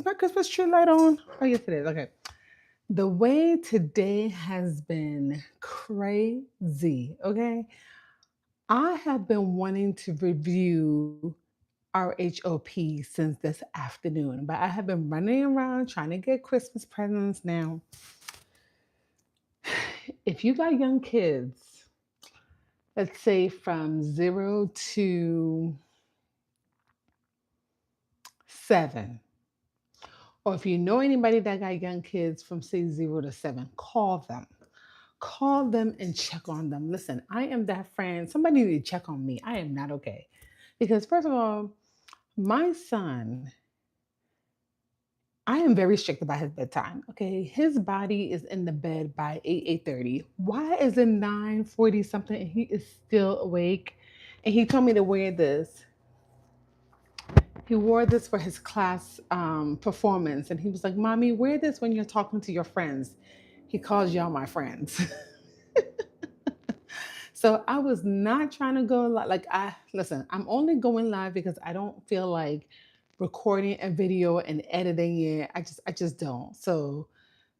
my Christmas tree light on? Oh, yes, it is. Okay. The way today has been crazy. Okay. I have been wanting to review RHOP since this afternoon, but I have been running around trying to get Christmas presents now. If you got young kids, let's say from 0 to 7, or if you know anybody that got young kids from say 0 to 7, call them. Call them and check on them. Listen, I am that friend. Somebody need to check on me. I am not okay. Because first of all, my son, I am very strict about his bedtime. Okay. His body is in the bed by 8, 8:30. Why is it 9:40 something and he is still awake? And he told me to wear this. He wore this for his class performance. And he was like, Mommy, wear this when you're talking to your friends. He calls y'all my friends. So I was not trying to go like I listen, I'm only going live because I don't feel like recording a video and editing it. I just don't. So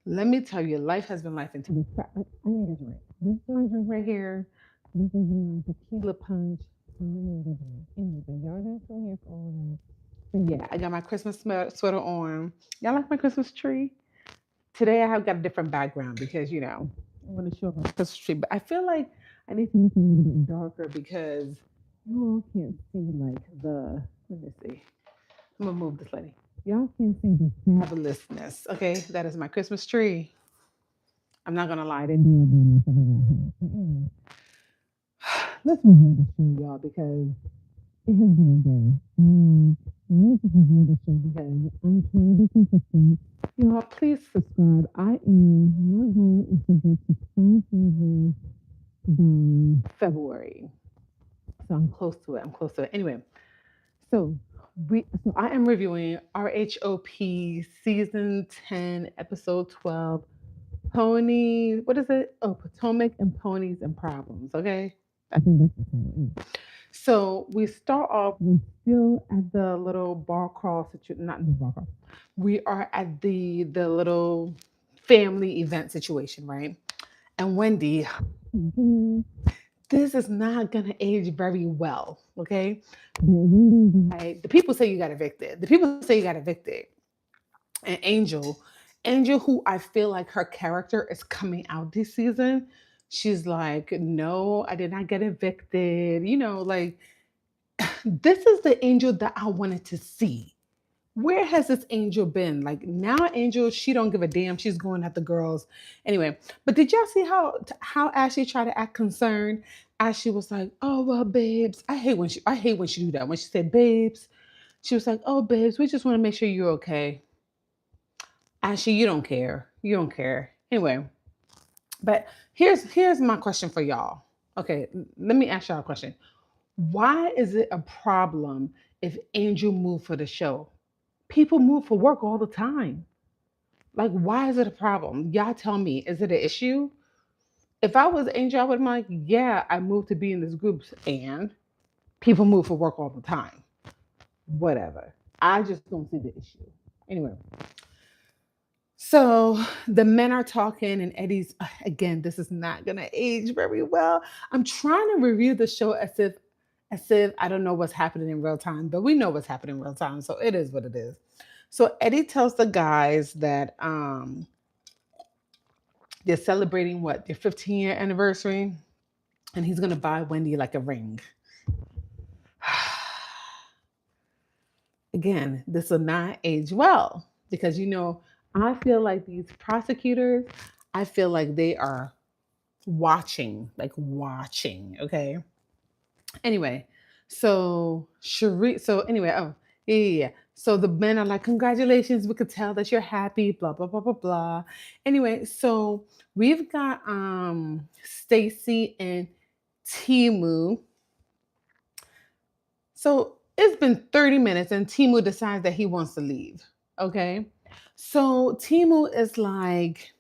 let me tell you, life has been life into this. I need a drink. This drink right here. This is my tequila punch. I need a drink. Anyway, y'all not still here for all that. But yeah, I got my Christmas sweater on. Y'all like my Christmas tree? Today I have got a different background because I want to show my Christmas tree, but I feel like I need to make it a little bit darker because you all can't see like the. Let me see. I'm gonna move this lady. Y'all can't see the fabulousness. Okay, that is my Christmas tree. I'm not gonna lie, I didn't do it by myself. But anyway, let's review the show, y'all, because it has been a day. Let's review the show because I'm trying to be consistent. Y'all, please subscribe. My goal is to get to 5,000 by February. So I'm close to it. I'm close to it. Anyway, so so I am reviewing RHOP season 10, episode 12. Pony, what is it? Oh, Potomac and Ponies and Problems. Okay. I think that's the title. So we start off, we're still at the little bar crawl situation, not in the bar crawl. We are at the little family event situation, right? And Wendy, this is not gonna age very well, okay? Right? The people say you got evicted. The people say you got evicted. And Angel, who I feel like her character is coming out this season, she's like, no, I did not get evicted. Like this is the Angel that I wanted to see. Where has this Angel been? Like now, Angel, she don't give a damn. She's going at the girls anyway. But did y'all see how Ashley tried to act concerned? Ashley was like, "Oh well, babes, I hate when she do that. When she said babes, she was like, "Oh babes, we just want to make sure you're okay." Ashley, you don't care. You don't care anyway. But here's my question for y'all. Okay, let me ask y'all a question. Why is it a problem if Angel moved for the show? People move for work all the time. Like, why is it a problem? Y'all tell me, is it an issue? If I was Angel, I would be like, yeah, I moved to be in this group, and people move for work all the time. Whatever. I just don't see the issue. Anyway, so the men are talking, and Eddie's again. This is not gonna age very well. I'm trying to review the show as if I don't know what's happening in real time, but we know what's happening in real time, so it is what it is. So Eddie tells the guys that they're celebrating what their 15-year anniversary, and he's gonna buy Wendy like a ring. Again, this will not age well because I feel like these prosecutors, I feel like they are watching, like watching. Okay. Anyway, so Cherie, so anyway, oh yeah. So the men are like, congratulations, we could tell that you're happy, blah blah blah blah blah. Anyway, so we've got Stacy and Timu. So it's been 30 minutes and Timu decides that he wants to leave. Okay. So Timu is like,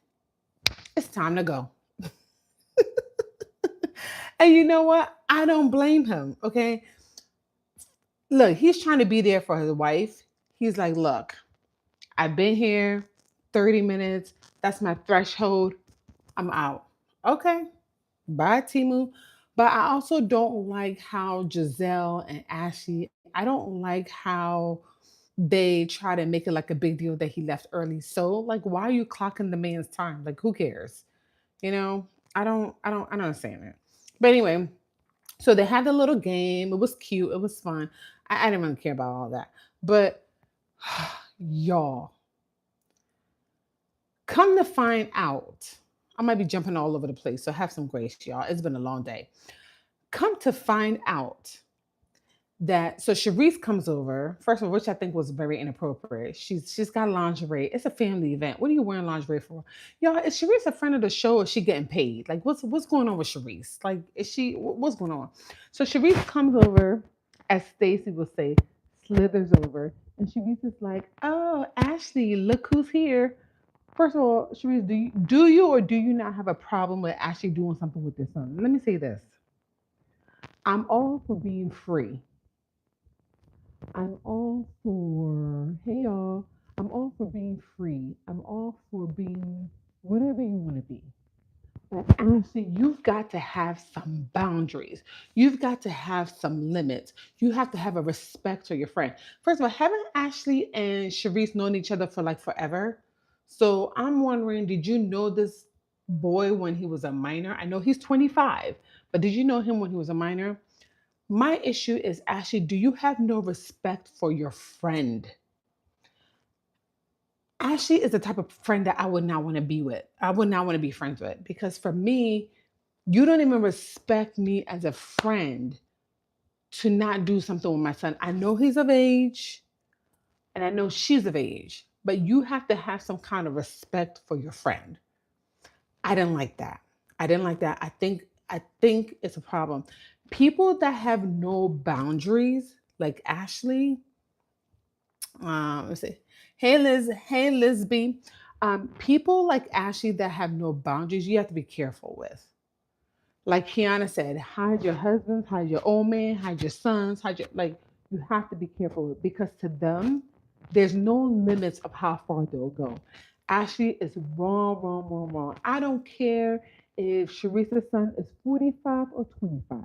it's time to go. And you know what? I don't blame him. Okay. Look, he's trying to be there for his wife. He's like, look, I've been here 30 minutes. That's my threshold. I'm out. Okay. Bye, Timu. But I also don't like how Giselle and Ashley, I don't like how they try to make it like a big deal that he left early. So, like, why are you clocking the man's time? Like, who cares? You know, I don't understand it. But anyway, so they had the little game. It was cute. It was fun. I didn't really care about all that. But y'all, come to find out, I might be jumping all over the place. So have some grace, y'all. It's been a long day. Come to find out that so Sharice comes over, first of all, which I think was very inappropriate. She's got lingerie. It's a family event. What are you wearing lingerie for? Y'all, is Sharice a friend of the show or is she getting paid? Like what's going on with Sharice? Like is she what's going on? So Sharice comes over, as Stacy would say, slithers over, and Sharice is like, oh, Ashley, look who's here. First of all, Sharice, do you or do you not have a problem with Ashley doing something with this son? Let me say this. I'm all for being free. I'm all for, hey y'all, I'm all for being free. I'm all for being whatever you want to be. But honestly, you've got to have some boundaries. You've got to have some limits. You have to have a respect for your friend. First of all, haven't Ashley and Sharice known each other for like forever? So I'm wondering, did you know this boy when he was a minor? I know he's 25, but did you know him when he was a minor? My issue is Ashley, do you have no respect for your friend? Ashley is the type of friend that I would not want to be with. I would not want to be friends with because for me, you don't even respect me as a friend to not do something with my son. I know he's of age and I know she's of age, but you have to have some kind of respect for your friend. I didn't like that. I didn't like that. I think it's a problem. People that have no boundaries, like Ashley, let's see. Hey Liz, hey Lisby. People like Ashley that have no boundaries, you have to be careful with. Like Kiana said, hide your husbands, hide your old man, hide your sons, hide your like you have to be careful with because to them, there's no limits of how far they'll go. Ashley is wrong, wrong, wrong, wrong. I don't care if Sharice's son is 45 or 25.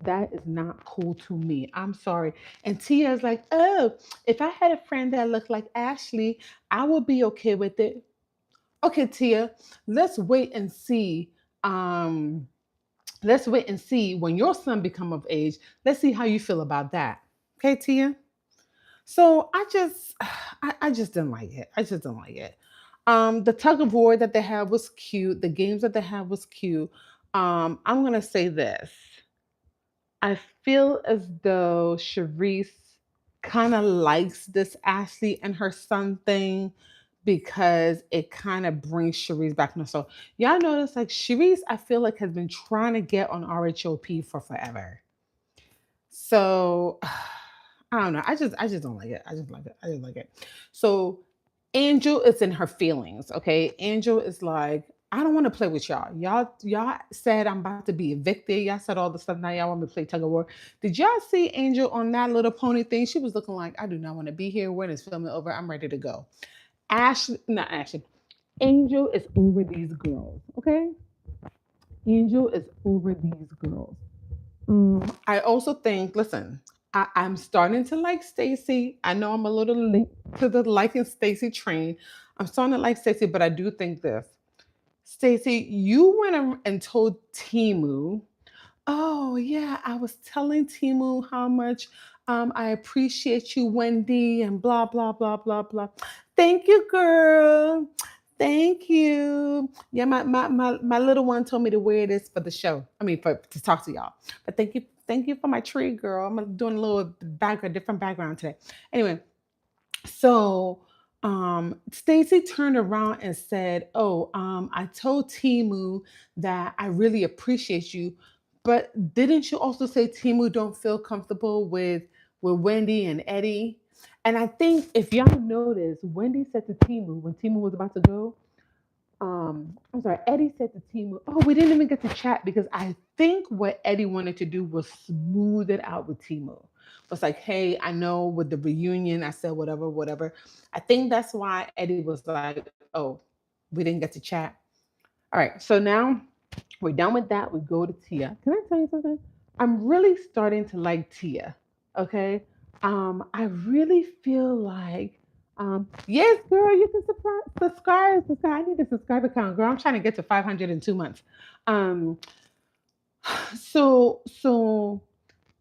That is not cool to me. I'm sorry. And Tia is like, oh, if I had a friend that looked like Ashley, I would be okay with it. Okay, Tia, let's wait and see. Um, let's wait and see when your son become of age. Let's see how you feel about that. Okay, Tia. So I just didn't like it. I just didn't like it. The tug of war that they had was cute. The games that they had was cute. I'm gonna say this. I feel as though Charisse kind of likes this Ashley and her son thing because it kind of brings Charisse back. No, so y'all notice like Charisse, I feel like has been trying to get on RHOP for forever. So I don't know. I just don't like it. I just like it. I just like it. So Angel is in her feelings. Okay. Angel is like, I don't want to play with y'all. Y'all said I'm about to be evicted. Y'all said all the stuff. Now y'all want me to play tug of war. Did y'all see Angel on that little pony thing? She was looking like, I do not want to be here. When is filming over? I'm ready to go. Ashley, not Ashley. Angel is over these girls. Okay. Angel is over these girls. I also think, listen, I'm starting to like Stacy. I know I'm a little late to the liking Stacy train. I'm starting to like Stacy, but I do think this. Stacy, you went and told Timu, oh yeah, I was telling Timu how much I appreciate you, Wendy, and blah blah blah blah blah. Thank you, girl. Thank you. Yeah, my little one told me to wear this for the show. I mean, for to talk to y'all. But thank you for my tree, girl. I'm doing a little background, different background today. Anyway, so Stacy turned around and said, "Oh, I told Timu that I really appreciate you, but didn't you also say Timu don't feel comfortable with Wendy and Eddie?" And I think if y'all notice, Wendy said to Timu when Timu was about to go, I'm sorry, Eddie said to Timu, oh, we didn't even get to chat because I think what Eddie wanted to do was smooth it out with Timu. Was like, hey, I know with the reunion, I said whatever, whatever. I think that's why Eddie was like, oh, we didn't get to chat. All right, so now we're done with that. We go to Tia. Can I tell you something? I'm really starting to like Tia. Okay. I really feel like, yes, girl, you can subscribe. I need a subscriber count, girl. I'm trying to get to 500 in 2 months. Um, so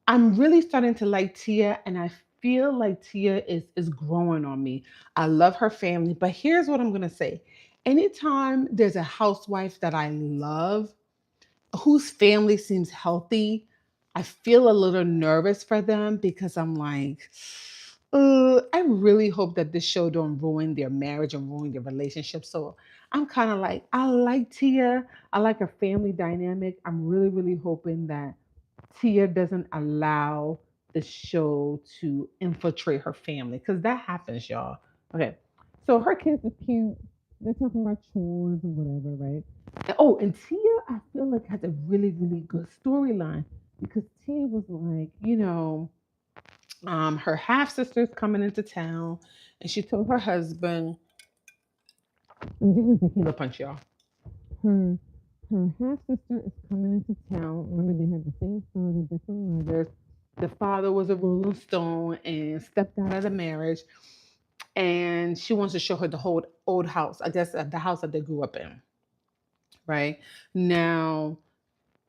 I'm really starting to like Tia, and I feel like Tia is growing on me. I love her family, but here's what I'm gonna say. Anytime there's a housewife that I love, whose family seems healthy, I feel a little nervous for them because I'm like, I really hope that this show don't ruin their marriage and ruin their relationship. So I'm kind of like, I like Tia. I like her family dynamic. I'm really, really hoping that Tia doesn't allow the show to infiltrate her family because that happens, y'all. Okay, so her kids are cute. They're talking about chores or whatever, right? Oh, and Tia, I feel like has a really, really good storyline because Tia was like, her half sister's coming into town, and she told her husband, "I'm giving tequila punch, y'all." Her her half sister is coming into town. Remember, they had the same father, different mothers. The father was a Rolling Stone and stepped out of the marriage, and she wants to show her the whole old house. I guess the house that they grew up in. Right now,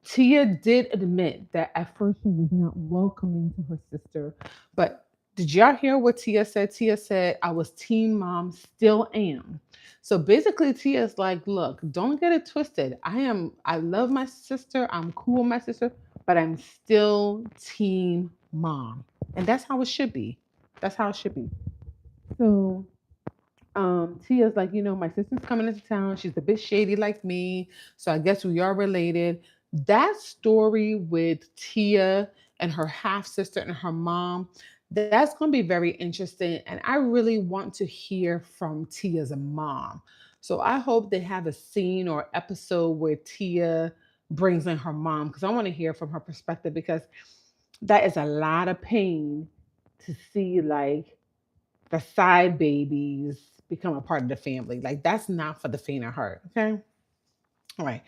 Tia did admit that at first she was not welcoming to her sister, but did y'all hear what Tia said? Tia said, I was teen mom, still am. So basically, Tia's like, look, don't get it twisted. I love my sister, I'm cool with my sister, but I'm still teen mom. And that's how it should be. That's how it should be. So Tia's like, my sister's coming into town. She's a bit shady like me. So I guess we are related. That story with Tia and her half sister and her mom, that's going to be very interesting. And I really want to hear from Tia's mom. So I hope they have a scene or episode where Tia brings in her mom because I want to hear from her perspective because that is a lot of pain to see, like, the side babies become a part of the family. Like that's not for the faint of heart. Okay. All right.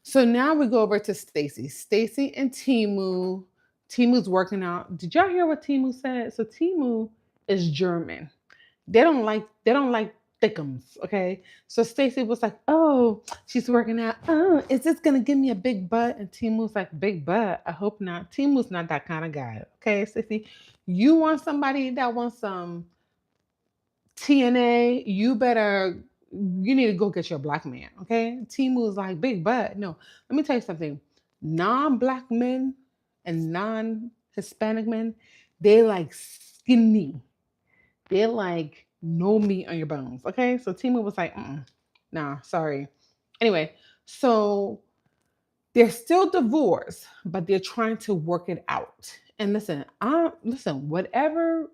So now we go over to Stacy. Stacy and Timu. Timu's working out. Did y'all hear what Timu said? So Timu is German. They don't like thickums. Okay. So Stacy was like, oh, she's working out. Oh, is this gonna give me a big butt? And Timu's like, big butt? I hope not. Timu's not that kind of guy. Okay, Stacy. You want somebody that wants some TNA, you need to go get your black man, okay? Timu is like big butt. No, let me tell you something. Non-black men and non-Hispanic men, they like skinny. They're like no meat on your bones, okay? So Timu was like, nah, sorry. Anyway, so they're still divorced, but they're trying to work it out. And whatever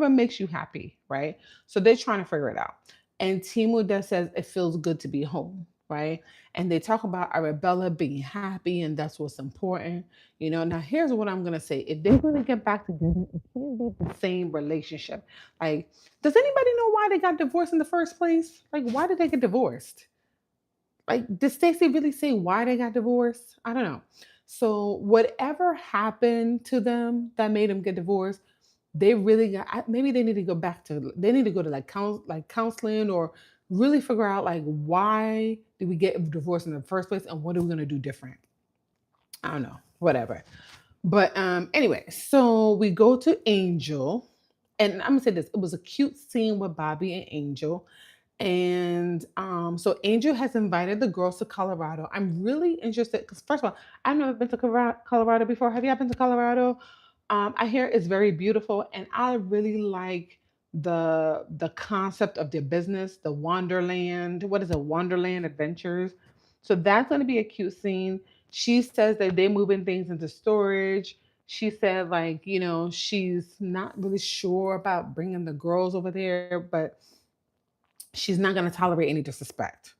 makes you happy, right? So they're trying to figure it out. And Timu does says it feels good to be home, right? And they talk about Arabella being happy, and that's what's important. Now here's what I'm gonna say: if they're gonna get back together, it can't be the same relationship. Like, does anybody know why they got divorced in the first place? Like, why did they get divorced? Like, did Stacey really say why they got divorced? I don't know. So whatever happened to them that made them get divorced, maybe they need to go back to they need to go to like counseling or really figure out like why did we get divorced in the first place and what are we gonna do different? I don't know. Whatever. But anyway, so we go to Angel, and I'm gonna say this: it was a cute scene with Bobby and Angel, and so Angel has invited the girls to Colorado. I'm really interested because first of all, I've never been to Colorado before. Have you been to Colorado? I hear it's very beautiful, and I really like the concept of their business, the Wonderland. What is it? Wonderland Adventures. So that's going to be a cute scene. She says that they're moving things into storage. She said, like, she's not really sure about bringing the girls over there, but she's not going to tolerate any disrespect.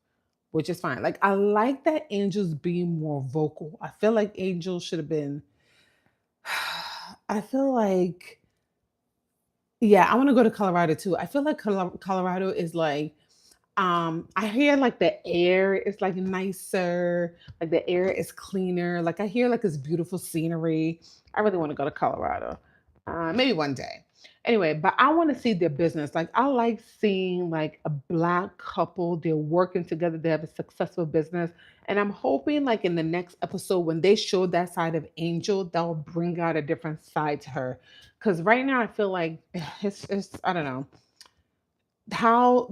which is fine. Like I like that Angel's being more vocal. I feel like Angel should have been. I feel like yeah, I want to go to Colorado too. I feel like Colorado is like I hear like the air is like nicer, like the air is cleaner. Like I hear like it's beautiful scenery. I really want to go to Colorado. Maybe one day. Anyway, but I want to see their business. Like I like seeing like a black couple, they're working together, they have a successful business. And I'm hoping like in the next episode when they show that side of Angel, they'll bring out a different side to her. Cause right now I feel like it's I don't know how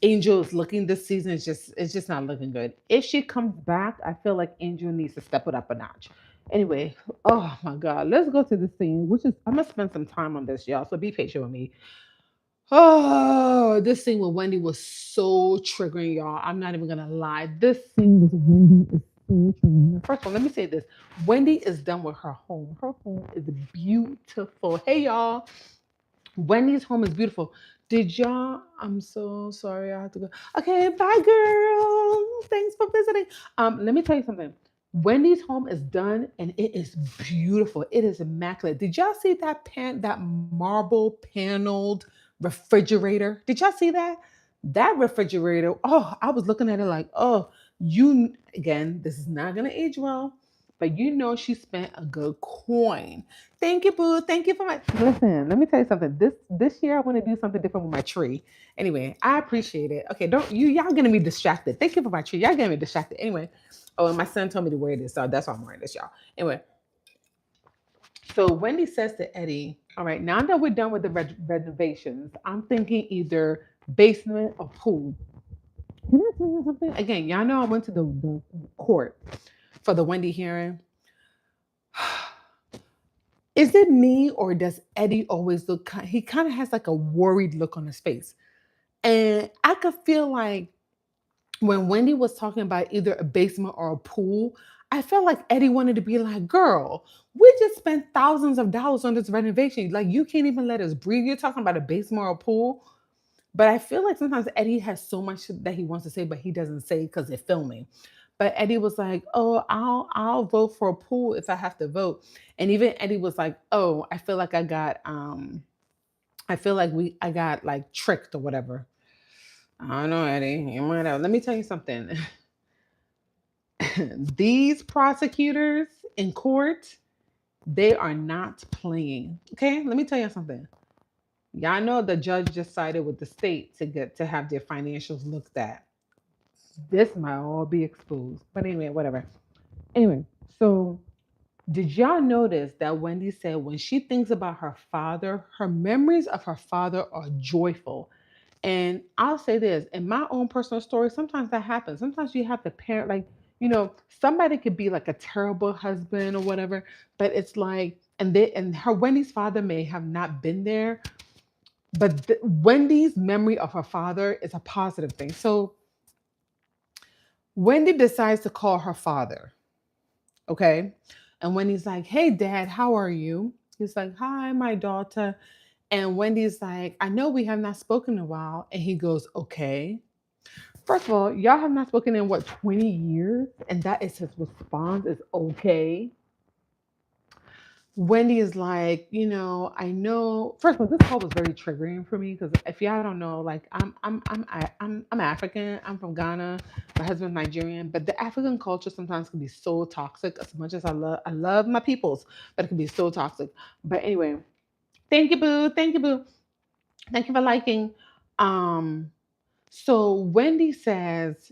Angel is looking this season is just it's just not looking good. If she comes back, I feel like Angel needs to step it up a notch. Anyway, oh my God, let's go to the scene, which is I'm gonna spend some time on this, y'all. So be patient with me. Oh, this scene with Wendy was so triggering, y'all. I'm not even gonna lie. This scene with Wendy is so triggering. First of all, let me say this: Wendy is done with her home. Her home is beautiful. Hey, y'all. Wendy's home is beautiful. Did y'all? I'm so sorry. I have to go. Okay, bye, girl. Thanks for visiting. Let me tell you something. Wendy's home is done and it is beautiful. It is immaculate. Did y'all see that marble paneled refrigerator? Did y'all see that? That refrigerator. Oh, I was looking at it like, oh, you again, this is not gonna age well, but you know she spent a good coin. Thank you, boo. Thank you for my. Listen, let me tell you something. This year I want to do something different with my tree. Anyway, I appreciate it. Okay, don't y'all getting me distracted. Thank you for my tree. Y'all getting me distracted. Anyway, oh, and my son told me to wear this, so that's why I'm wearing this, y'all. Anyway, so Wendy says to Eddie, "All right, now that we're done with the renovations, I'm thinking either basement or pool." Can I tell you something? Again, y'all know I went to the court for the Wendy hearing. Is it me or does Eddie always look? He kind of has like a worried look on his face, and I could feel like when Wendy was talking about either a basement or a pool, I felt like Eddie wanted to be like, "Girl, we just spent thousands of dollars on this renovation. Like you can't even let us breathe. You're talking about a basement or a pool." But I feel like sometimes Eddie has so much that he wants to say, but he doesn't say because they're filming. But Eddie was like, "Oh, I'll vote for a pool if I have to vote." And even Eddie was like, "Oh, I feel like I got like tricked or whatever." I don't know, Eddie. You might have. Let me tell you something. These prosecutors in court, they are not playing. Okay, let me tell you something. Y'all know the judge just sided with the state to have their financials looked at. This might all be exposed. But anyway, whatever. Anyway, so did y'all notice that Wendy said when she thinks about her father, her memories of her father are joyful? And I'll say this in my own personal story, sometimes that happens. Sometimes you have to parent, like, somebody could be like a terrible husband or whatever, but it's like, and her Wendy's father may have not been there, but Wendy's memory of her father is a positive thing. So Wendy decides to call her father. Okay. And Wendy's like, "Hey, dad, how are you?" He's like, "Hi, my daughter." And Wendy's like, "I know we have not spoken in a while." And he goes, "Okay." First of all, y'all have not spoken in what, 20 years? And that is his response is okay. Wendy is like, I know. First of all, this call was very triggering for me because if y'all don't know, like I'm African. I'm from Ghana. My husband's Nigerian, but the African culture sometimes can be so toxic. As much as I love my peoples, but it can be so toxic. But anyway, thank you, boo. Thank you, boo. Thank you for liking. Um, so Wendy says,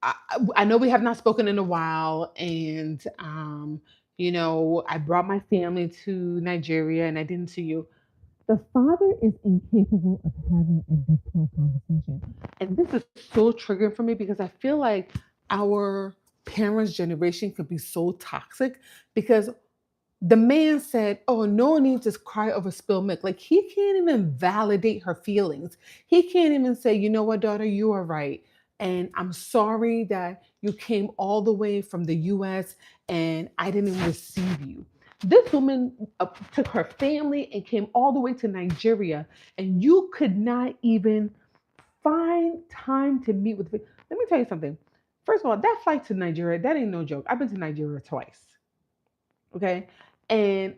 I, I know we have not spoken in a while, and I brought my family to Nigeria, and I didn't see you. The father is incapable of having a difficult conversation, and this is so triggering for me because I feel like our parents' generation could be so toxic because the man said, "Oh, no need to cry over spilled milk." Like he can't even validate her feelings. He can't even say, "You know what, daughter, you are right. And I'm sorry that you came all the way from the US and I didn't receive you." This woman took her family and came all the way to Nigeria, and you could not even Find time to meet with. Let me tell you something. First of all, that flight to Nigeria, that ain't no joke. I've been to Nigeria twice. Okay. And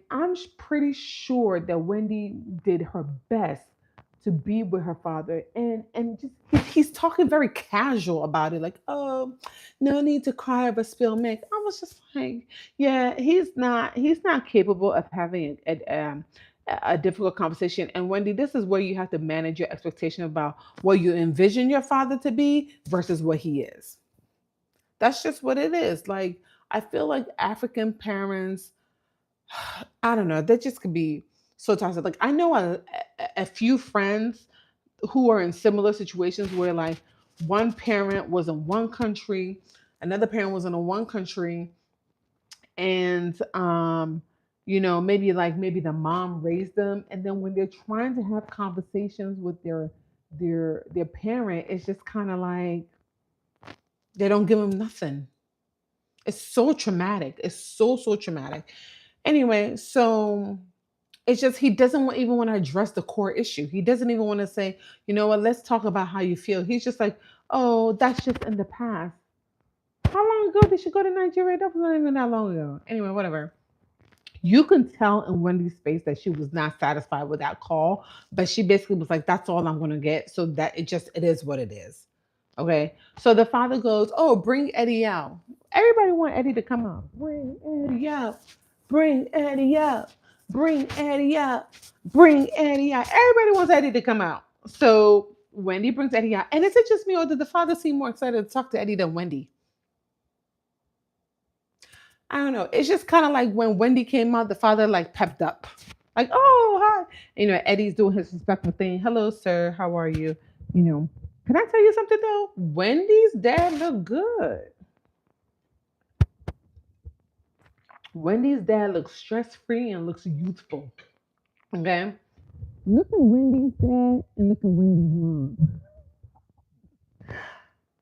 pretty sure that Wendy did her best to be with her father, and just he's talking very casual about it, like, oh, no need to cry over spilled milk. I was just like, yeah, he's not capable of having a difficult conversation. And Wendy, this is where you have to manage your expectation about what you envision your father to be versus what he is. That's just what it is. Like, I feel like African parents, I don't know, that just could be so toxic. Like, I know a few friends who are in similar situations where, like, one parent was in one country, another parent was in a one country, and maybe the mom raised them, and then when they're trying to have conversations with their parent, it's just kind of like they don't give them nothing. It's so traumatic. It's so traumatic. Anyway, so it's just he doesn't even want to address the core issue. He doesn't even want to say, you know what, let's talk about how you feel. He's just like, oh, that's just in the past. How long ago did she go to Nigeria? That was not even that long ago. Anyway, whatever. You can tell in Wendy's face that she was not satisfied with that call, but she basically was like, that's all I'm gonna get. So that it is what it is. Okay. So the father goes, oh, bring Eddie out. Everybody want Eddie to come out. Bring Eddie out. Bring Eddie out. Bring Eddie out. Bring Eddie out. Everybody wants Eddie to come out. So Wendy brings Eddie out. And is it just me, or did the father seem more excited to talk to Eddie than Wendy? I don't know. It's just kind of like when Wendy came out, the father like pepped up. Like, oh, hi. Eddie's doing his respectful thing. Hello, sir. How are you? You know, can I tell you something though? Wendy's dad looked good. Wendy's dad looks stress free and looks youthful. Okay. Look at Wendy's dad and look at Wendy's mom.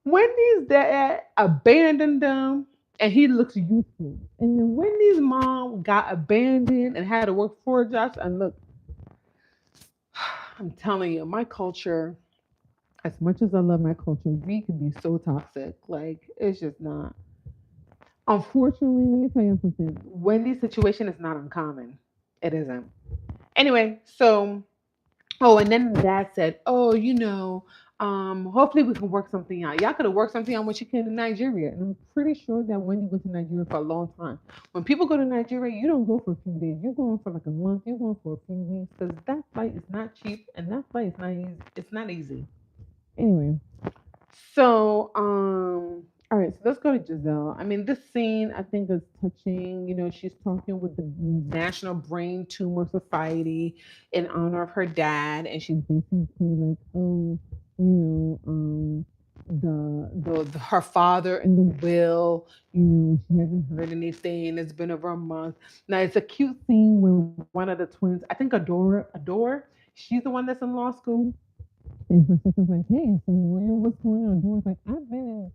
Wendy's dad abandoned them and he looks youthful. And then Wendy's mom got abandoned and had to work 4 jobs. And look, I'm telling you, my culture, as much as I love my culture, we can be so toxic. Like, it's just not. Unfortunately, let me tell you something. Wendy's situation is not uncommon. It isn't. Anyway, so oh, and then dad said, "Oh, hopefully we can work something out. Y'all could have worked something out when she came to Nigeria." And I'm pretty sure that Wendy went to Nigeria for a long time. When people go to Nigeria, you don't go for a few days. You're going for like a month. You're going for a few weeks because that flight is not cheap and that flight is not easy. It's not easy. Anyway, so, all right, so let's go to Giselle. I mean, this scene I think is touching. She's talking with the National Brain Tumor Society in honor of her dad, and she's basically like, oh, her father in the will. She hasn't heard anything. It's been over a month. Now it's a cute scene where one of the twins, I think Adore, she's the one that's in law school. And her sister's like, hey, so what's going on? Dora's like, I've been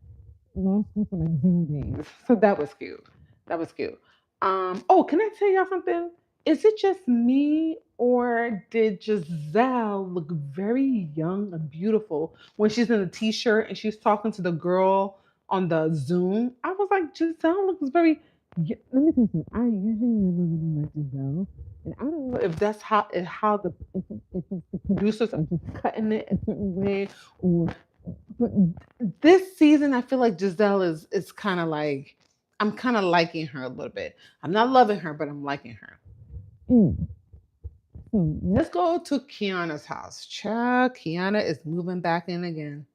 in law school for like 0 days. So that was cute. That was cute. Oh, can I tell y'all something? Is it just me or did Giselle look very young and beautiful when she's in a t-shirt and she's talking to the girl on the Zoom? I was like, Giselle looks very. Let me tell you something. I usually never really like Giselle, and I don't know if that's how if it's the producers are just cutting it a certain way, or but this season I feel like Giselle is kind of like I'm kind of liking her a little bit. I'm not loving her, but I'm liking her. Mm. So let's go to Kiana's house. Child, Kiana is moving back in again.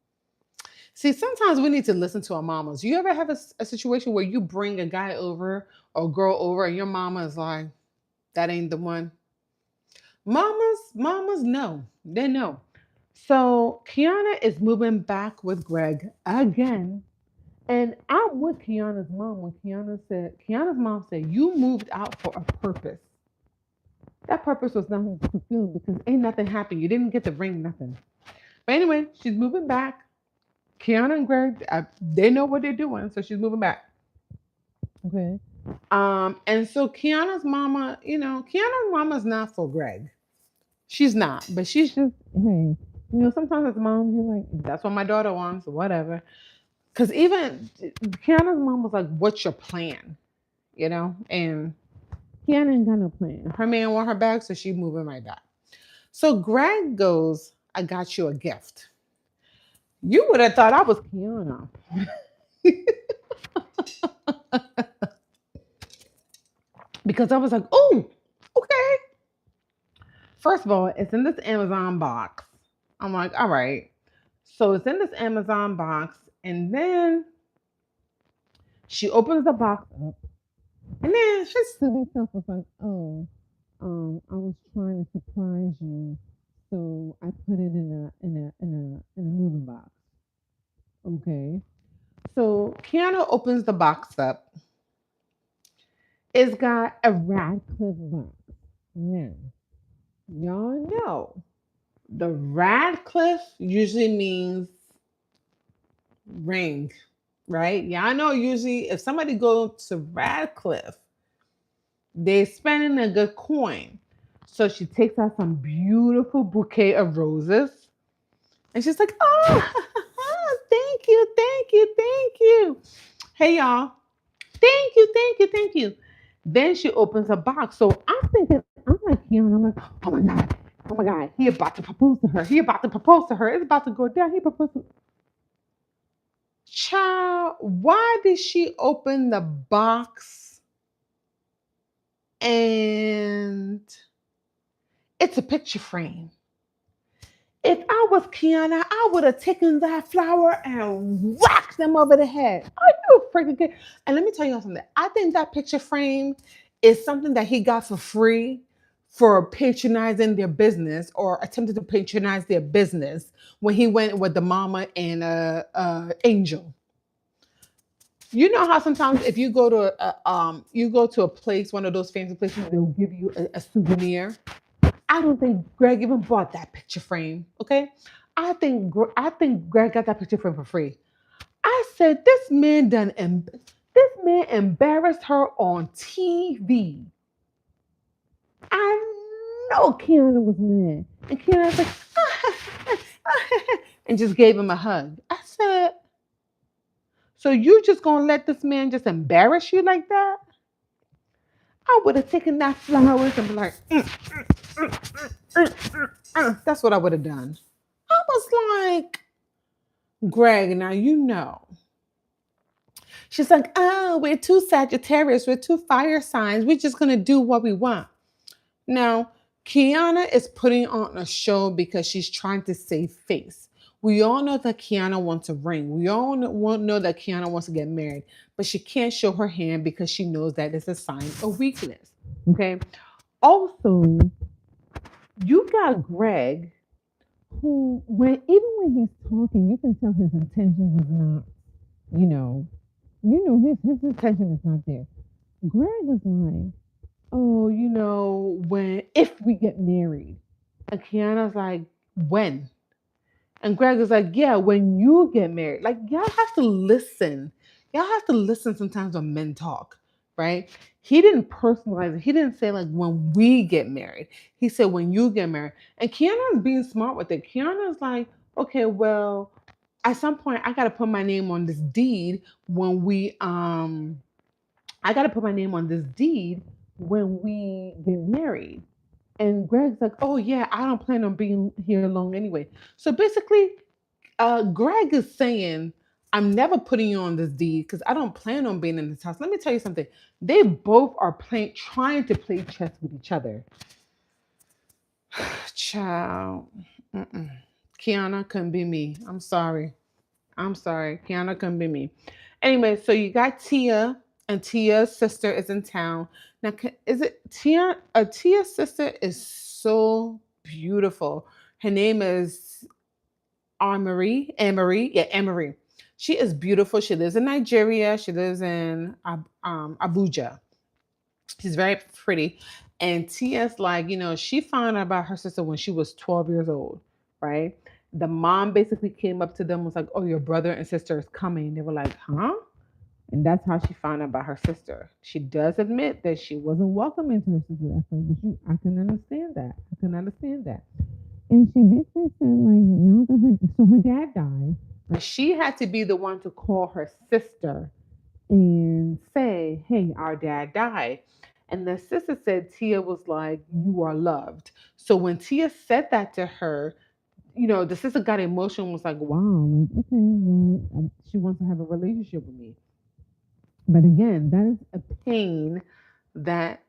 See, sometimes we need to listen to our mamas. You ever have a situation where you bring a guy over or a girl over and your mama is like, that ain't the one? Mamas know. They know. So Kiana is moving back with Greg again. And I'm with Kiana's mom when Kiana's mom said, you moved out for a purpose. That purpose was not fulfilled because ain't nothing happened. You didn't get the ring, nothing. But anyway, she's moving back. Kiana and Greg, they know what they're doing, so she's moving back. Okay. And so Kiana's mama's not for Greg. She's not, but she's just, hey, Sometimes as moms, you're like, that's what my daughter wants, whatever. Because even Kiana's mom was like, what's your plan? And Kiana ain't got no plan. Her man want her back, so she moving right back. So Greg goes, I got you a gift. You would have thought I was Kiana. Because I was like, oh, okay. First of all, it's in this Amazon box. I'm like, all right. So it's in this Amazon box, and then she opens the box up, and then she silly self was like, oh, I was trying to surprise you, so I put it in a moving box. Okay. So Kiana opens the box up. It's got a Radcliffe box. Now, y'all know the Radcliffe usually means ring, right? Y'all know usually if somebody goes to Radcliffe, they're spending a good coin. So she takes out some beautiful bouquet of roses, and she's like, oh, thank you, thank you, thank you. Hey, y'all. Thank you, thank you, thank you. Then she opens a box. So I'm thinking, I'm like, Kiana, I'm like, oh my God, he about to propose to her. He about to propose to her. It's about to go down. He proposed to Child, why did she open the box and it's a picture frame? If I was Kiana, I would have taken that flower and whacked them over the head. Are you freaking kidding? And let me tell you something. I think that picture frame is something that he got for free for patronizing their business or attempted to patronize their business when he went with the mama and Angel. You know how sometimes if you go to a place, one of those fancy places, they'll give you a souvenir. I don't think Greg even bought that picture frame. Okay, I think Greg got that picture frame for free. I said this man embarrassed her on TV. I know Kiana was mad, and Kiana was like, and just gave him a hug. I said, so you just gonna let this man just embarrass you like that? I would have taken that flowers and be like, that's what I would have done. I was like, Greg, now you know. She's like, oh, we're two Sagittarius, we're two fire signs. We're just gonna do what we want. Now, Kiana is putting on a show because she's trying to save face. We all know that Kiana wants a ring. We all know that Kiana wants to get married, but she can't show her hand because she knows that it's a sign of weakness. Okay. Also, you got Greg, who, when he's talking, you can tell his intention is not, you know, his intention is not there. Greg is like, oh, when if we get married. And Kiana's like, when? And Greg is like, yeah, when you get married. Like, y'all have to listen. Y'all have to listen sometimes when men talk, right? He didn't personalize it. He didn't say like when we get married. He said when you get married. And Kiana's being smart with it. Kiana's like, okay, well, at some point I gotta put my name on this deed when we I gotta put my name on this deed when we get married. And Greg's like, oh yeah, I don't plan on being here long anyway. So basically, Greg is saying, I'm never putting you on this deed because I don't plan on being in this house. Let me tell you something. They both are trying to play chess with each other. Child. Mm-mm. Kiana couldn't be me. I'm sorry. I'm sorry. Kiana couldn't be me. Anyway, so you got Tia, and Tia's sister is in town. Now, is it Tia? Tia's sister is so beautiful. Her name is Anne-Marie. Anne-Marie. Yeah, Anne-Marie. She is beautiful. She lives in Nigeria. She lives in Abuja. She's very pretty. And Tia's like, she found out about her sister when she was 12 years old, right? The mom basically came up to them, was like, oh, your brother and sister is coming. They were like, huh? And that's how she found out about her sister. She does admit that she wasn't welcome into her sister's effort, but I can understand that. I can understand that. And she basically said, like, now that her dad died, she had to be the one to call her sister and say, hey, our dad died. And the sister said Tia was like, you are loved. So when Tia said that to her, the sister got emotional and was like, wow, like, okay, well, she wants to have a relationship with me. But again, that is a pain that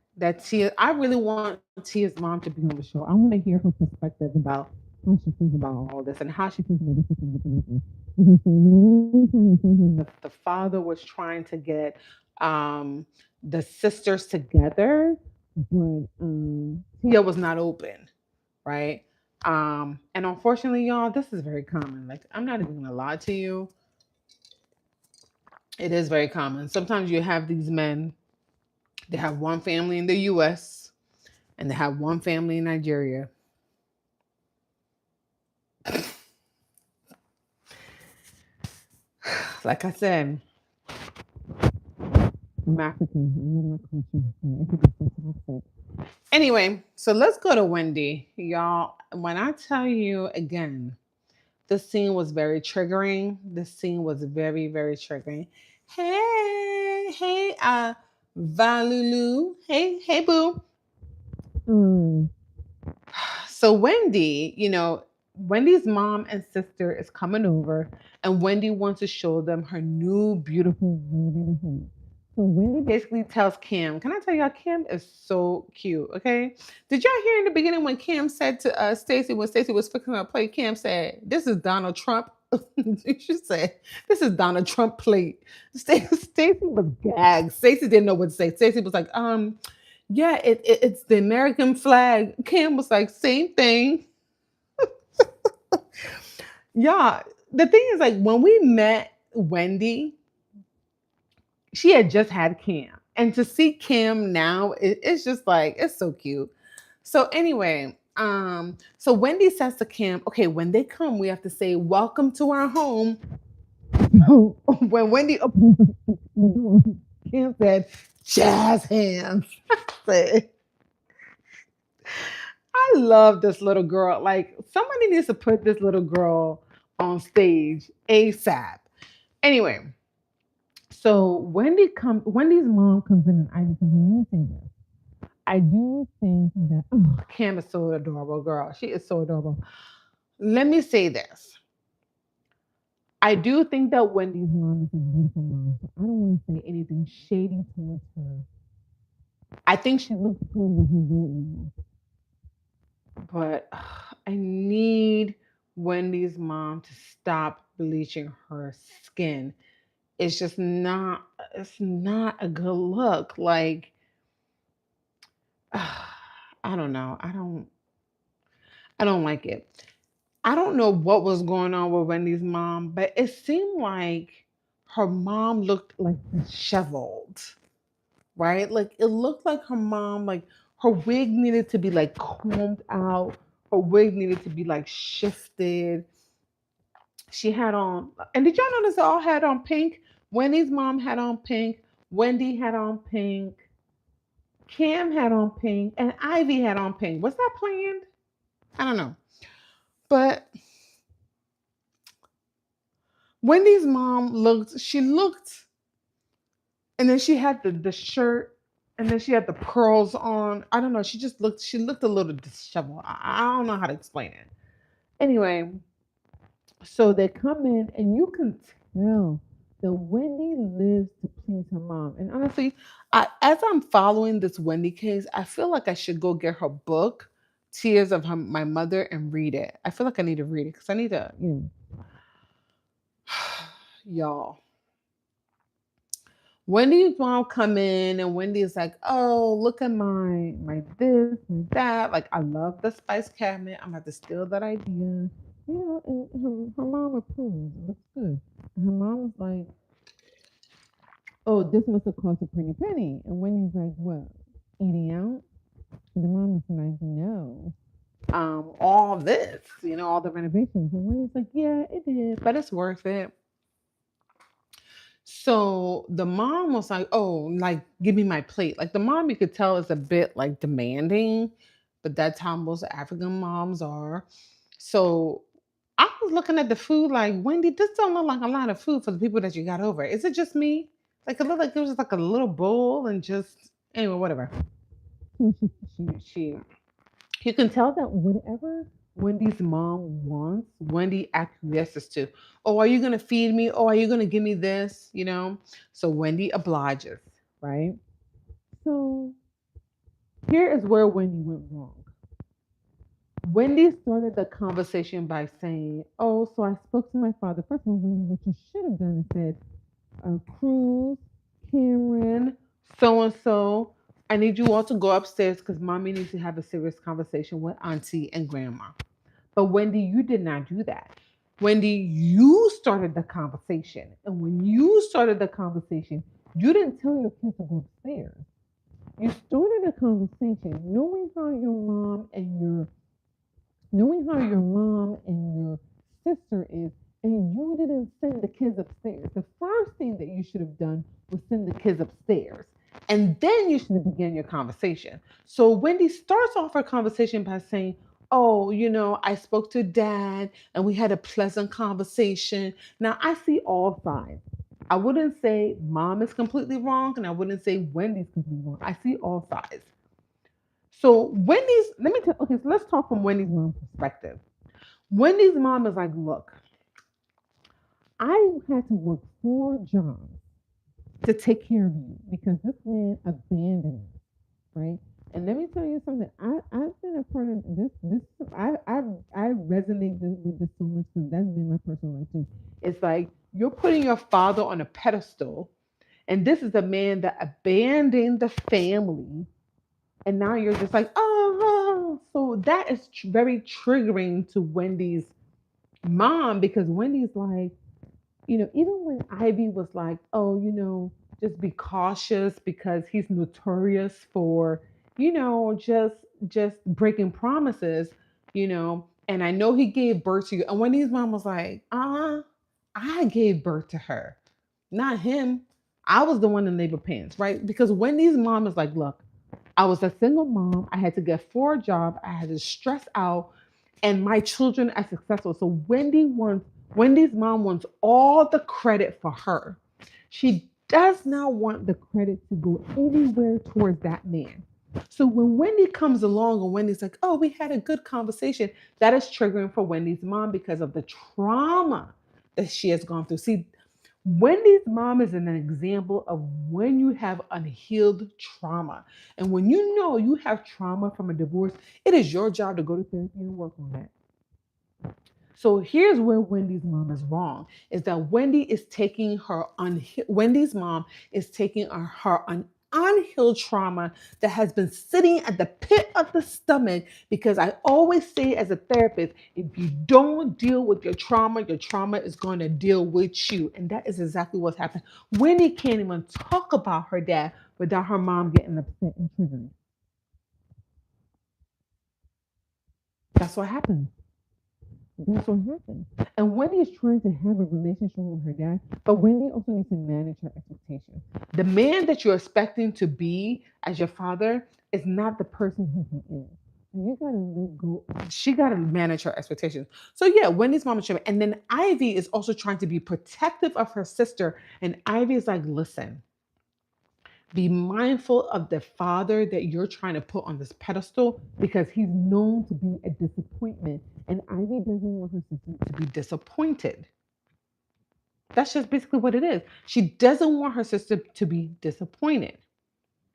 Tia. I really want Tia's mom to be on the show. I want to hear her perspective about how she feels about all this and how she feels about this situation. Because for a long time, it feels like the father was trying to get um, the sisters together, but Tia was not open, right? And unfortunately, y'all, this is very common. Like, I'm not even gonna lie to you. It is very common. Sometimes you have these men, they have one family in the US and they have one family in Nigeria. Like I said, I'm African. I'm not culture. It could be so toxic. Anyway, so let's go to Wendy. Y'all, when I tell you again, this scene was very triggering. This scene was very, very triggering. Hey, Valulu. Hey, boo. Mm. So Wendy, Wendy's mom and sister is coming over, and Wendy wants to show them her new beautiful renovated home. So Wendy basically tells Cam, "Can I tell y'all, Cam is so cute." Okay, did y'all hear in the beginning when Cam said to Stacy when Stacy was fixing her plate? Cam said, "This is Donald Trump." She said, "This is Donald Trump plate." Stacy was gagged. Stacy didn't know what to say. Stacy was like, yeah, it's the American flag. Cam was like, same thing. Yeah. The thing is, like, when we met Wendy, she had just had Cam. And to see Cam now, it's just like, it's so cute. So anyway, so Wendy says to Cam, okay, when they come, we have to say, welcome to our home. When Wendy opened the door, Cam said, jazz hands. Said, I love this little girl. Like, somebody needs to put this little girl on stage ASAP. Anyway, so Wendy's mom comes in and Ivy comes in. Let me say this. I do think that Cam is so adorable, girl. She is so adorable. Let me say this. I do think that Wendy's mom is a beautiful mom. So I don't want to say anything shady towards her. I think she looks good when he's with but I need Wendy's mom to stop bleaching her skin. It's not a good look. Like I don't know. I don't like it. I don't know what was going on with Wendy's mom, but it seemed like her mom looked like disheveled, right? Like it looked like her mom, like her wig needed to be like combed out. Her wig needed to be like shifted. She had on, and did y'all notice they all had on pink? Wendy's mom had on pink. Wendy had on pink. Cam had on pink, and Ivy had on pink. Was that planned? I don't know. But Wendy's mom looked. She looked, and then she had the shirt, and then she had the pearls on. I don't know. She just looked. She looked a little disheveled. I don't know how to explain it. Anyway, so they come in, and you can tell that Wendy lives to please her mom. And honestly, as I'm following this Wendy case, I feel like I should go get her book, Tears of My Mother, and read it. I feel like I need to read it because I need to, y'all. Wendy's mom come in and Wendy's like, oh, look at my this and that. Like, I love the spice cabinet. I'm about to steal that idea. And her mom approves. It looks good. And her mom was like, oh, this must have cost a pretty penny. And Wendy's like, what? Eating out? And the mom was like, no. All this, all the renovations. And Wendy's like, yeah, it did, but it's worth it. So the mom was like, oh, like, give me my plate. Like the mom, you could tell is a bit like demanding but that's how most African moms are. So I was looking at the food like, Wendy, this don't look like a lot of food for the people that you got over. Is it just me? Like it looked like it was like a little bowl and just anyway, whatever. She you can tell that whatever Wendy's mom wants, Wendy acquiesces to. Oh, are you gonna feed me? Oh, are you gonna give me this? So Wendy obliges, right? So here is where Wendy went wrong. Wendy started the conversation by saying, "Oh, so I spoke to my father." First of all, Wendy, what you should have done is said, Cruz, Cameron, so and so, I need you all to go upstairs because mommy needs to have a serious conversation with auntie and grandma. But Wendy, you did not do that. Wendy, you started the conversation. And when you started the conversation, you didn't tell your kids to go upstairs. You started a conversation knowing how your mom and your sister is, and you didn't send the kids upstairs. The first thing that you should have done was send the kids upstairs. And then you should have began your conversation. So Wendy starts off her conversation by saying, "Oh, I spoke to dad and we had a pleasant conversation." Now I see all sides. I wouldn't say mom is completely wrong, and I wouldn't say Wendy's completely wrong. I see all sides. So let me tell, okay, so let's talk from Wendy's mom's perspective. Wendy's mom is like, look, I had to work 4 jobs to take care of you because this man abandoned us, right? And let me tell you something. I've been a part of this. I resonate with this so much because that's been my personal life too. It's like you're putting your father on a pedestal, and this is a man that abandoned the family, and now you're just like, oh, so that is very triggering to Wendy's mom because Wendy's like, even when Ivy was like, oh, just be cautious because he's notorious for, just breaking promises, and I know he gave birth to you. And Wendy's mom was like, I gave birth to her, not him. I was the one in labor pains, right? Because Wendy's mom is like, look, I was a single mom. I had to get 4 jobs. I had to stress out, and my children are successful. So Wendy's mom wants all the credit for her. She does not want the credit to go anywhere towards that man. So when Wendy comes along and Wendy's like, "Oh, we had a good conversation," that is triggering for Wendy's mom because of the trauma that she has gone through. See, Wendy's mom is an example of when you have unhealed trauma. And when you know you have trauma from a divorce, it is your job to go to therapy and work on that. So here's where Wendy's mom is wrong: is that Wendy's mom is taking her unhealed trauma that has been sitting at the pit of the stomach. Because I always say, as a therapist, if you don't deal with your trauma is going to deal with you, and that is exactly what's happened. Wendy can't even talk about her dad without her mom getting upset and triggered. That's what happened. That's what happened. And Wendy is trying to have a relationship with her dad, but Wendy also needs to manage her expectations. The man that you're expecting to be as your father is not the person who he is. You gotta let go. She gotta manage her expectations. So yeah, Wendy's mom is tripping. And then Ivy is also trying to be protective of her sister. And Ivy is like, listen, be mindful of the father that you're trying to put on this pedestal because he's known to be a disappointment. And Ivy doesn't want her sister to be disappointed. That's just basically what it is. She doesn't want her sister to be disappointed,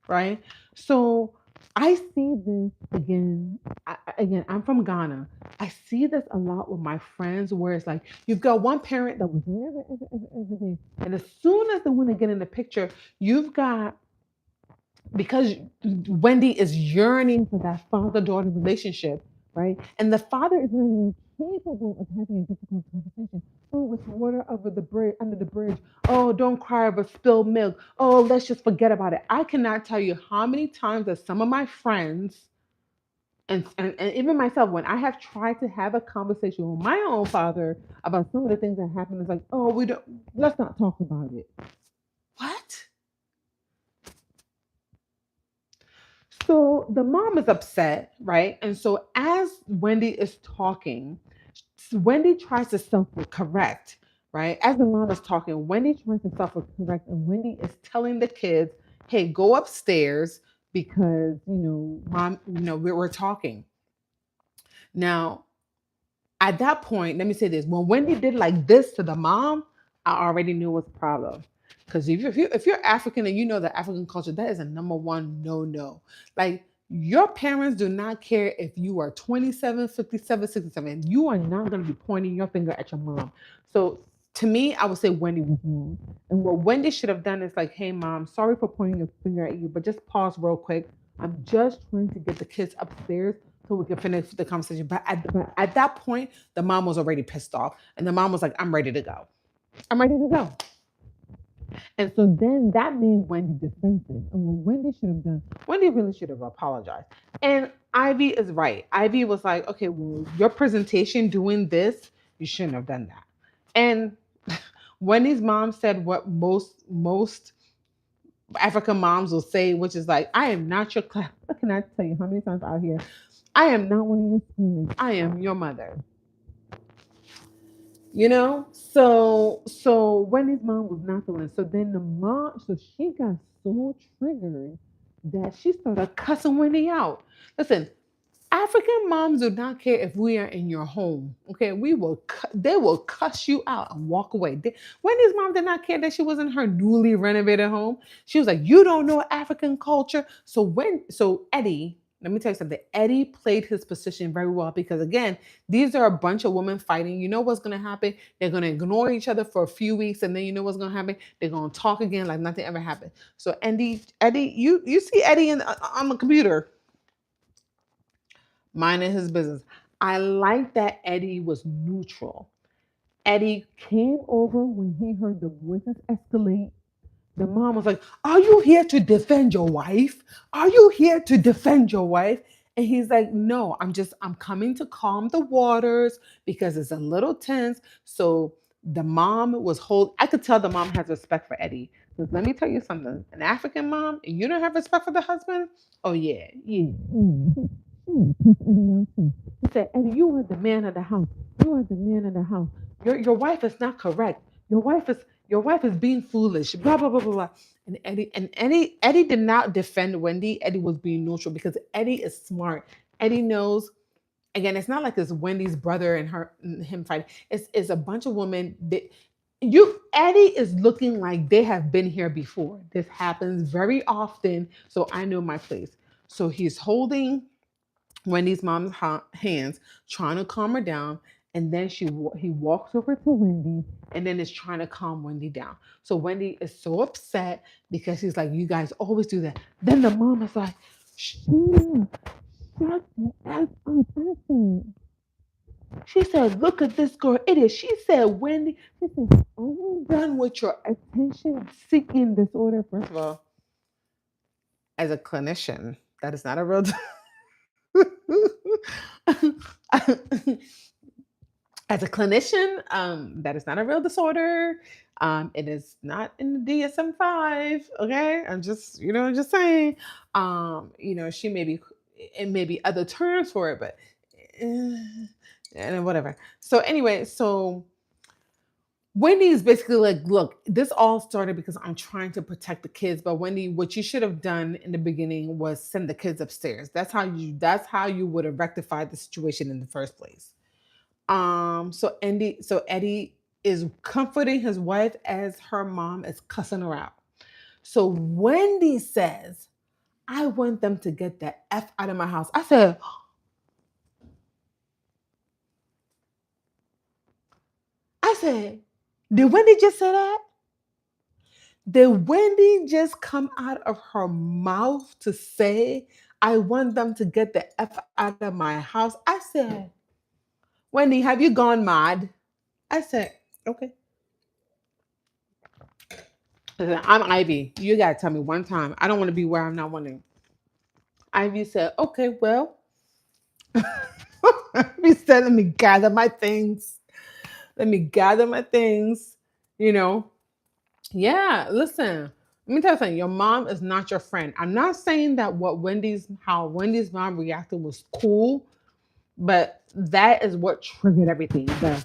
right? So I see this again. Again, I'm from Ghana. I see this a lot with my friends where it's like you've got one parent that was never, ever there. And as soon as they want to get in the picture, you've got, because Wendy is yearning for that father daughter relationship, right? And the father is not even capable of having a difficult conversation. Oh, it's water over the bridge, under the bridge. Oh, don't cry over spilled milk. Oh, let's just forget about it. I cannot tell you how many times that some of my friends and even myself, when I have tried to have a conversation with my own father about some of the things that happen, it's like, oh, we don't, let's not talk about it. What? So the mom is upset, right? And so as Wendy is talking, Wendy tries to self correct, right? As the mom is talking, Wendy tries to self correct, and Wendy is telling the kids, hey, go upstairs because, mom, we're talking. Now, at that point, let me say this: when Wendy did like this to the mom, I already knew it was a problem. Because if you're African and you know the African culture, that is a number one no. Like your parents do not care if you are 27, 57, 67. You are not going to be pointing your finger at your mom. So to me, I would say Wendy was wrong. And what Wendy should have done is like, hey mom, sorry for pointing your finger at you, but just pause real quick. I'm just trying to get the kids upstairs so we can finish the conversation. But at that point, the mom was already pissed off. And the mom was like, I'm ready to go. I'm ready to go. And so then that made Wendy defensive. And what Wendy should have done, Wendy really should have apologized. And Ivy is right. Ivy was like, okay, well, your presentation doing this, you shouldn't have done that. And Wendy's mom said what most African moms will say, which is like, I am not your class. Can I tell you how many times out here? I am not one of your students. I am your mother. So Wendy's mom was not feeling it. So then the mom, so she got so triggered that she started cussing Wendy out. Listen, African moms do not care if we are in your home. Okay, they will cuss you out and walk away. Wendy's mom did not care that she was in her newly renovated home. She was like, "You don't know African culture." So Eddie, let me tell you something. Eddie played his position very well because again, these are a bunch of women fighting. You know what's going to happen? They're going to ignore each other for a few weeks, and then you know what's going to happen? They're going to talk again like nothing ever happened. So Eddie, you see Eddie on the computer minding his business. I like that Eddie was neutral. Eddie came over when he heard the voices escalate. The mom was like, "Are you here to defend your wife? Are you here to defend your wife?" And he's like, "No, I'm coming to calm the waters because it's a little tense." So the mom was I could tell the mom has respect for Eddie. Because let me tell you something. An African mom, and you don't have respect for the husband? Oh yeah. Yeah. He said, Eddie, you are the man of the house. You are the man of the house. Your wife is not correct. Your wife is being foolish. Blah blah blah blah blah. And Eddie did not defend Wendy. Eddie was being neutral because Eddie is smart. Eddie knows. Again, it's not like it's Wendy's brother and him fighting. It's a bunch of women that Eddie is looking like they have been here before. This happens very often, so I know my place. So he's holding Wendy's mom's hands, trying to calm her down. And then he walks over to Wendy and then is trying to calm Wendy down. So Wendy is so upset because he's like, you guys always do that. Then the mom is like, shut up, shut the F up. She said, look at this girl. It is. She said, Wendy, she said, are you done with your attention seeking disorder? First of all, as a clinician, that is not a real as a clinician, that is not a real disorder. It is not in the DSM-5. Okay, I'm just saying. She may be, it may be other terms for it, but and whatever. So anyway, so Wendy is basically like, look, this all started because I'm trying to protect the kids. But Wendy, what you should have done in the beginning was send the kids upstairs. That's how you would have rectified the situation in the first place. So Eddie is comforting his wife as her mom is cussing her out. So Wendy says, I want them to get the F out of my house. I said, did Wendy just say that? Did Wendy just come out of her mouth to say, I want them to get the F out of my house? I said, Wendy, have you gone mad? I said, okay. Listen, I'm Ivy. You got to tell me one time. I don't want to be where I'm not wanting. Ivy said, okay, well, he said, let me gather my things. Let me gather my things. You know, yeah, listen. Let me tell you something. Your mom is not your friend. I'm not saying that how Wendy's mom reacted was cool, but that is what triggered everything. I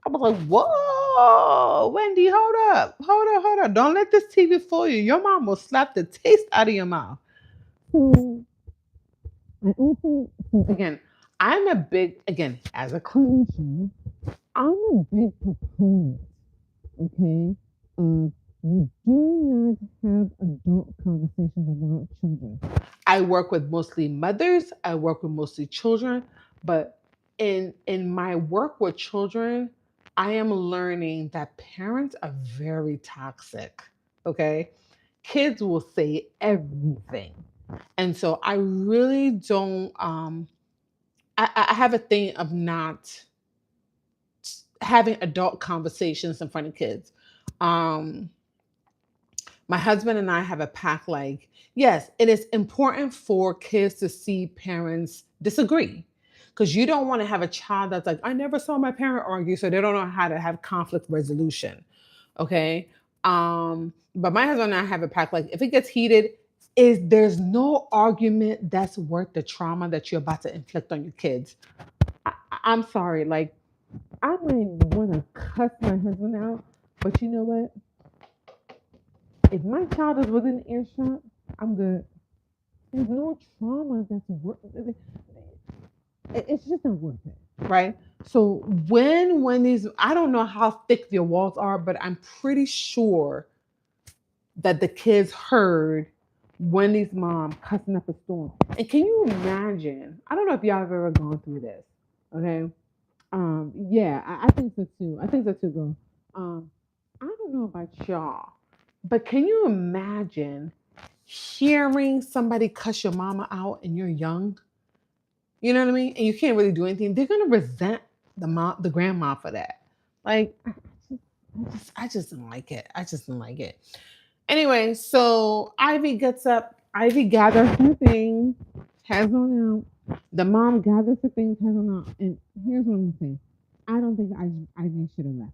was like, whoa, Wendy, hold up. Don't let this TV fool you. Your mom will slap the taste out of your mouth. So, again, again, as a clinician, I'm a big proponent, okay? You do not have adult conversations about children. I work with mostly mothers, I work with mostly children, but in my work with children, I am learning that parents are very toxic, okay? Kids will say everything. And so I really don't I have a thing of not having adult conversations in front of kids. Um my husband and I have a pact like, yes, it is important for kids to see parents disagree. Because you don't want to have a child that's like, I never saw my parent argue, so they don't know how to have conflict resolution. Okay. But my husband and I have a pact like if it gets heated, is there's no argument that's worth the trauma that you're about to inflict on your kids. I'm sorry, like I might want to cuss my husband out, but you know what? If my child is within earshot, I'm good. There's no trauma that's worth it. It's just not worth it, right? So when these, I don't know how thick their walls are, but I'm pretty sure that the kids heard Wendy's mom cussing up a storm. And can you imagine? I don't know if y'all have ever gone through this. Okay. Yeah, I think so too. I think so too, girl. I don't know about y'all, but can you imagine hearing somebody cuss your mama out and you're young? You know what I mean? And you can't really do anything. They're gonna resent the grandma for that. Like, I just didn't like it. I just didn't like it. Anyway, so Ivy gets up. Ivy gathers her things, has on out. The mom gathers her things, has on out. And here's what I'm saying. I don't think Ivy should have left.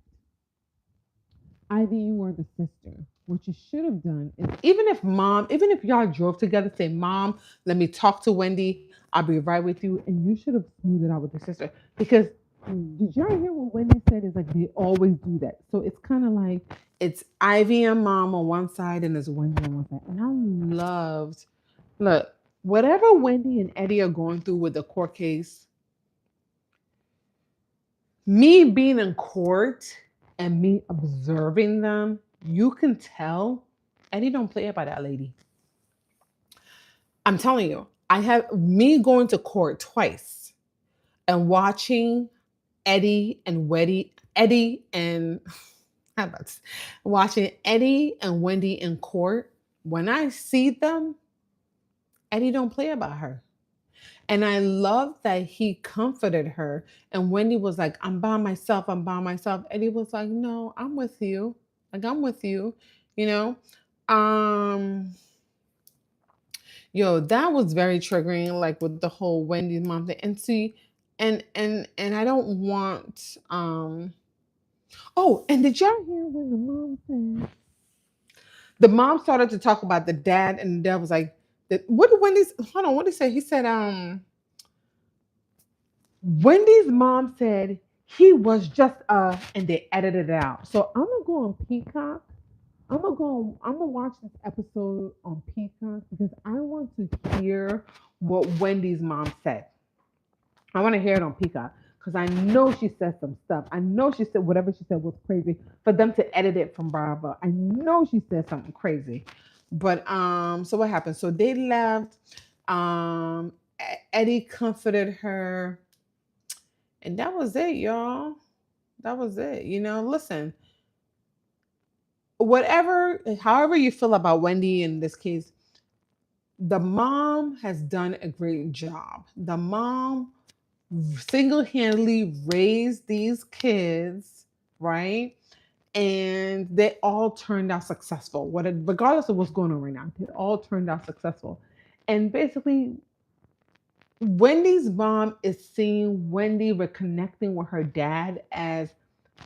Ivy, you were the sister. What you should have done is even if y'all drove together, say, Mom, let me talk to Wendy. I'll be right with you. And you should have smoothed it out with the sister. Because did y'all hear what Wendy said? Is like they always do that. So it's kind of like it's Ivy and Mom on one side and there's Wendy on one side. And I loved, look, whatever Wendy and Eddie are going through with the court case, me being in court and me observing them, you can tell Eddie don't play about that lady. I'm telling you, I have me going to court twice and watching Eddie and how about this? Watching Eddie and Wendy in court. When I see them, Eddie don't play about her. And I love that he comforted her. And Wendy was like, I'm by myself. I'm by myself. Eddie was like, no, I'm with you. Like, I'm with you, you know? Um, that was very triggering, like with the whole Wendy's mom thing. And see, and I don't want oh, and did y'all hear when the mom said the mom started to talk about the dad, and the dad was like, what did Wendy's hold on, what did he say? He said, Wendy's mom said he was just and they edited it out. So I'm gonna go on Peacock. I'm gonna watch this episode on Peacock because I want to hear what Wendy's mom said. I want to hear it on Peacock because I know she said some stuff. I know she said whatever she said was crazy for them to edit it from Bravo. I know she said something crazy. But so what happened? So they left. Eddie comforted her. And that was it, y'all. That was it. Listen, however you feel about Wendy in this case, the mom has done a great job. The mom single-handedly raised these kids, right? And they all turned out successful. Regardless of what's going on right now, they all turned out successful. And basically, Wendy's mom is seeing Wendy reconnecting with her dad as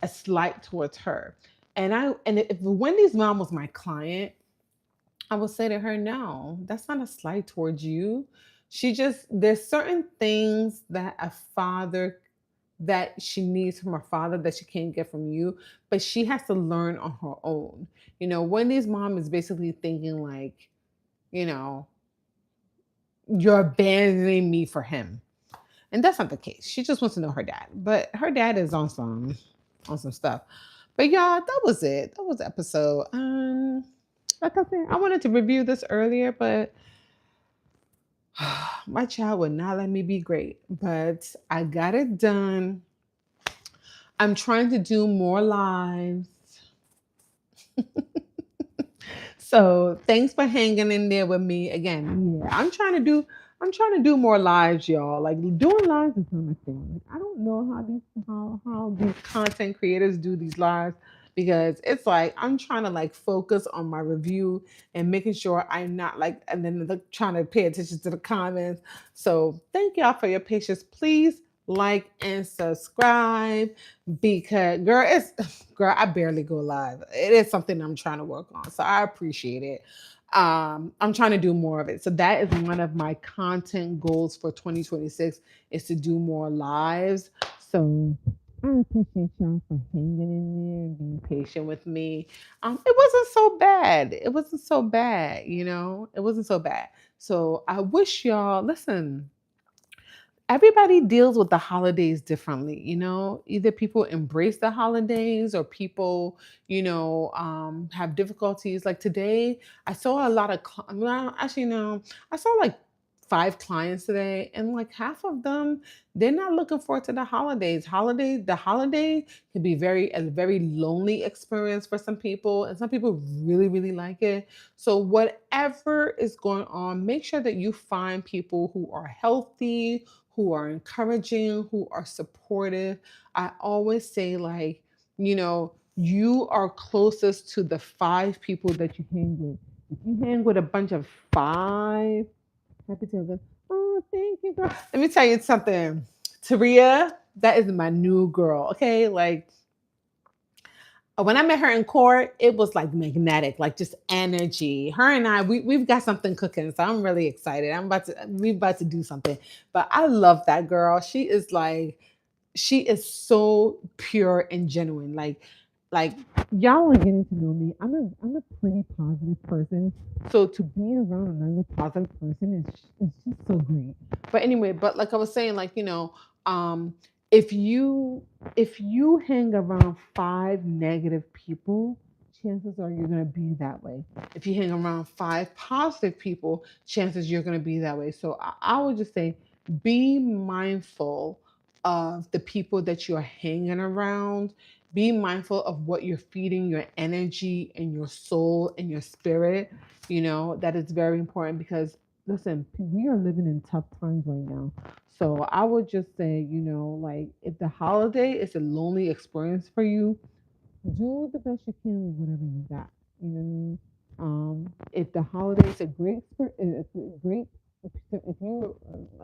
a slight towards her. And if Wendy's mom was my client, I would say to her, no, that's not a slight towards you. She just, there's certain things that a father, that she needs from her father that she can't get from you, but she has to learn on her own. Wendy's mom is basically thinking like, you know, you're abandoning me for him. And that's not the case. She just wants to know her dad. But her dad is on some stuff. But y'all, that was it. That was the episode. Like I said, I wanted to review this earlier, but my child would not let me be great. But I got it done. I'm trying to do more lives. So thanks for hanging in there with me again. Yeah, I'm trying to do more lives, y'all. Like doing lives is not my thing. Like, I don't know how these content creators do these lives, because it's like I'm trying to like focus on my review and making sure I'm not like, and then trying to pay attention to the comments. So thank y'all for your patience. Please like and subscribe, because girl, it's girl, I barely go live. It is something I'm trying to work on, so I appreciate it. I'm trying to do more of it, so that is one of my content goals for 2026, is to do more lives. So I appreciate y'all for hanging in there and being patient with me. It wasn't so bad. It wasn't so bad, it wasn't so bad. So I wish y'all, listen, everybody deals with the holidays differently. Either people embrace the holidays, or people have difficulties. Like today, I saw a lot of well, actually no, I saw like 5 clients today, and like half of them, they're not looking forward to the holidays. The holiday can be a very lonely experience for some people, and some people really really like it. So whatever is going on, make sure that you find people who are healthy, who are encouraging, who are supportive. I always say, like, you are closest to the 5 people that you hang with. If you hang with a bunch of 5, happy to have, oh, thank you, girl. Let me tell you something. Taria, that is my new girl. Okay. Like, when I met her in court, it was like magnetic, like just energy. Her and I, we've got something cooking, so I'm really excited. We're about to do something. But I love that girl. She is so pure and genuine. Like y'all are getting to know me. I'm a pretty positive person. So to be around another positive person is just so great. But anyway, but like I was saying, like, um, if you hang around 5 negative people, chances are you're gonna be that way. If you hang around 5 positive people, chances you're gonna be that way. So I would just say, be mindful of the people that you're hanging around. Be mindful of what you're feeding your energy and your soul and your spirit. That is very important, because listen, we are living in tough times right now. So I would just say, like, if the holiday is a lonely experience for you, do the best you can with whatever you got. You know what I mean? If the holiday is a great, it's a great, if you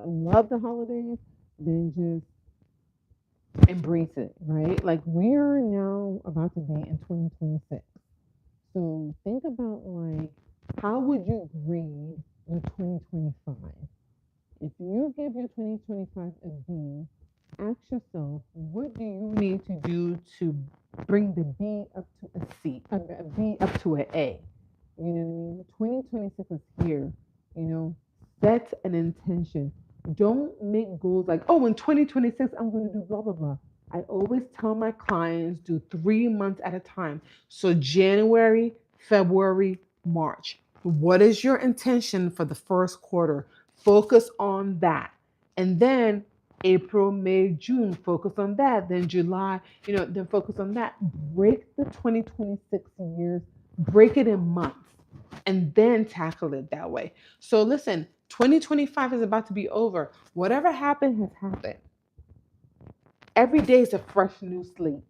love the holidays, then just embrace it, right? Like, we're now about to be in 2026. So think about, like, how would you grade your 2025? If you give your 2025 a B, ask yourself, what do you need to do to bring the B up to a C, a B up to an A? You know what I mean? 2026 is here. Set an intention. Don't make goals like, oh, in 2026, I'm going to do blah, blah, blah. I always tell my clients, do 3 months at a time. So January, February, March. What is your intention for the first quarter? Focus on that. And then April, May, June, focus on that. Then July, then focus on that. Break the 2026 years, break it in months, and then tackle it that way. So listen, 2025 is about to be over. Whatever happened has happened. Every day is a fresh new slate.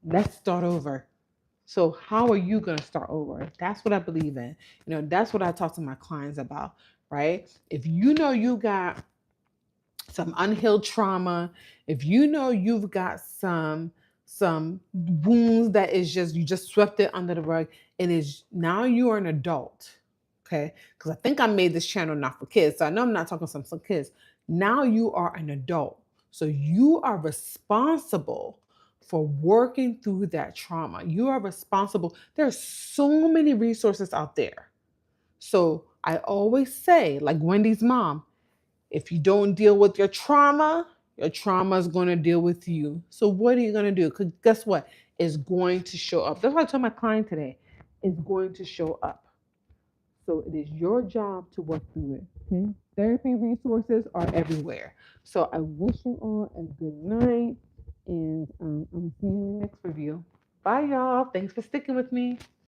Let's start over. So how are you going to start over? That's what I believe in. That's what I talk to my clients about, right? If you know you got some unhealed trauma, if you know you've got some wounds that is just you just swept it under the rug, and is now you are an adult. Okay, because I think I made this channel not for kids, so I know I'm not talking some kids. Now you are an adult, so you are responsible for working through that trauma. You are responsible. There's so many resources out there. So I always say, like Wendy's mom, if you don't deal with your trauma is going to deal with you. So what are you going to do? Because guess what? It's going to show up. That's what I told my client today. It's going to show up. So it is your job to work through it. Okay? Therapy resources are everywhere. So I wish you all a good night, and I'm seeing you next review. Bye, y'all. Thanks for sticking with me.